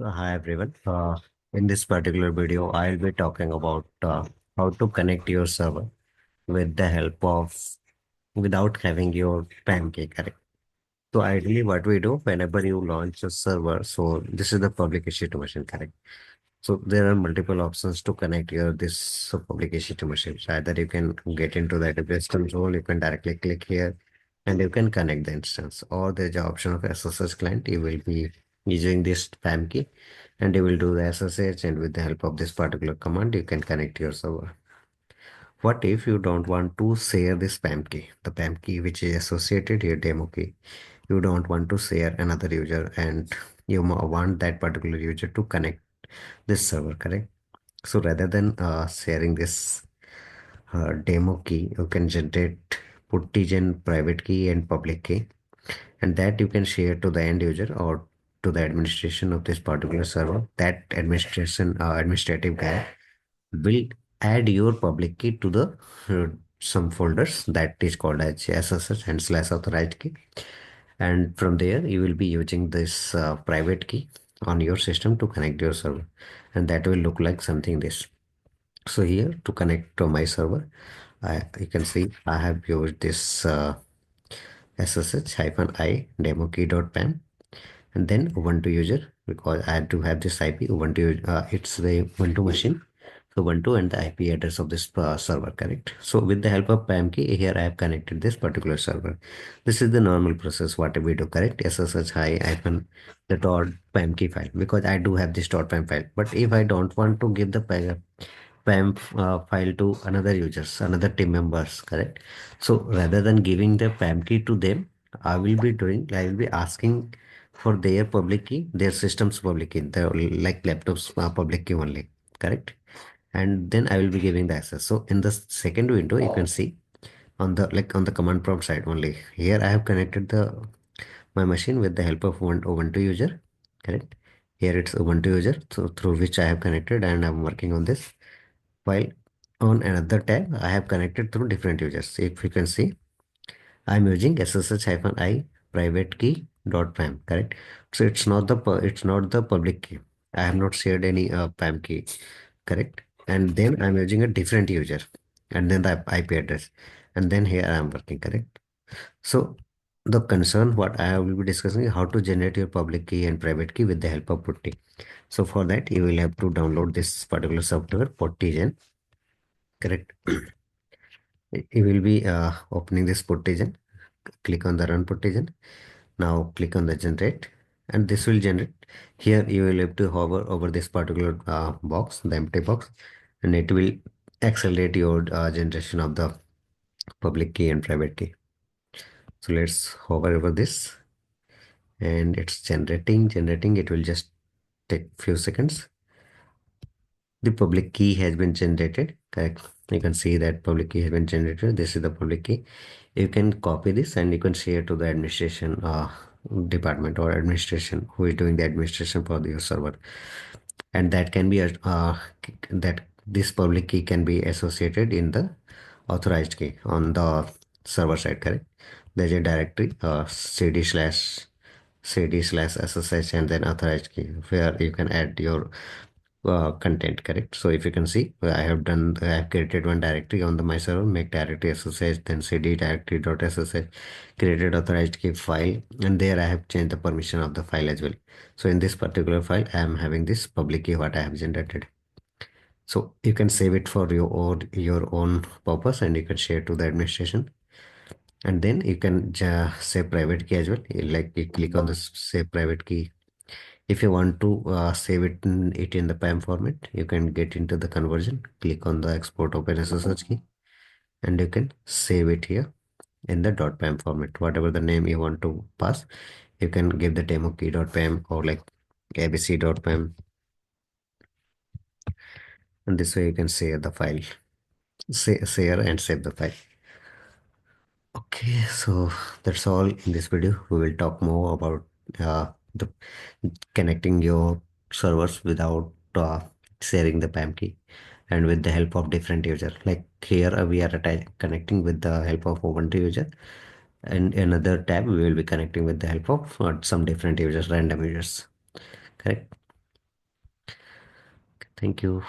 Hi everyone. In this particular video, I'll be talking about how to connect your server with the help of without having your pancake. Correct. So ideally, what we do whenever you launch a server, so this is the public ec2 machine. Correct. So there are multiple options to connect your this public ec2 machines. Either you can get into the database console, you can directly click here, and you can connect the instance. Or there's the option of SSH client. You will be using this PAM key, and you will do the SSH. And with the help of this particular command, you can connect your server. What if you don't want to share this PAM key, the PAM key which is associated here demo key? You don't want to share another user, and you want that particular user to connect this server, correct? So rather than sharing this demo key, you can generate puttygen private key and public key, and that you can share to the end user or to the administration of this particular server. That administrative guy will add your public key to the some folders that is called as SSH and slash authorized key, and from there you will be using this private key on your system to connect your server, and that will look like something this. So here to connect to my server, you can see I have used this ssh-i demo key.pam, and then Ubuntu user, because I had to have this IP Ubuntu. It's the Ubuntu machine, so Ubuntu and the IP address of this server, correct? So with the help of PAM key, here I have connected this particular server. This is the normal process. What we do, correct? SSH hi hyphen the dot PAM key file, because I do have this dot PAM file. But if I don't want to give the PAM file to another users, another team members, correct? So rather than giving the PAM key to them, I will be asking for their public key, their system's public key, the like laptop's public key only, correct? And then I will be giving the access. So in the second window, you can see on the on the command prompt side only. Here I have connected the my machine with the help of one Ubuntu user, correct? Here it's Ubuntu user, so through which I have connected and I'm working on this. While on another tab, I have connected through different users. If you can see, I'm using ssh-i private key dot pam, correct? So it's not the public key. I have not shared any pam key, correct? And then I'm using a different user, and then the IP address, and then here I am working, correct? So the concern what I will be discussing is how to generate your public key and private key with the help of putty. So for that you will have to download this particular software puttygen, correct? You will be opening this puttygen. Click on the run puttygen. Now click on the generate, and this will generate. Here you will have to hover over this particular box, the empty box, and it will accelerate your generation of the public key and private key. So let's hover over this, and it's generating. It will just take few seconds. The public key has been generated, correct? You can see that public key has been generated. This is the public key. You can copy this and you can share to the administration department or administration who is doing the administration for your server, and that can be that this public key can be associated in the authorized key on the server side, correct? There's a directory cd slash ssh and then authorized key where you can add your content, correct? So if you can see, I have created one directory on the my server, make directory ssh, then cd directory dot ssh, created authorized key file, and there I have changed the permission of the file as well. So in this particular file I am having this public key what I have generated. So you can save it for your own purpose, and you can share to the administration, and then you can save private key as well. Like you click on the save private key. If you want to save it in the PAM format, you can get into the conversion, click on the export open SSH key, and you can save it here in the .pam format. Whatever the name you want to pass, you can give the demo key.pam or like abc.pam, and this way you can save the file, share and save the file. Okay, so that's all in this video. We will talk more about the connecting your servers without sharing the PAM key, and with the help of different user. Like here we are connecting with the help of Ubuntu user, and another tab we will be connecting with the help of some different users, random users. Correct. Thank you.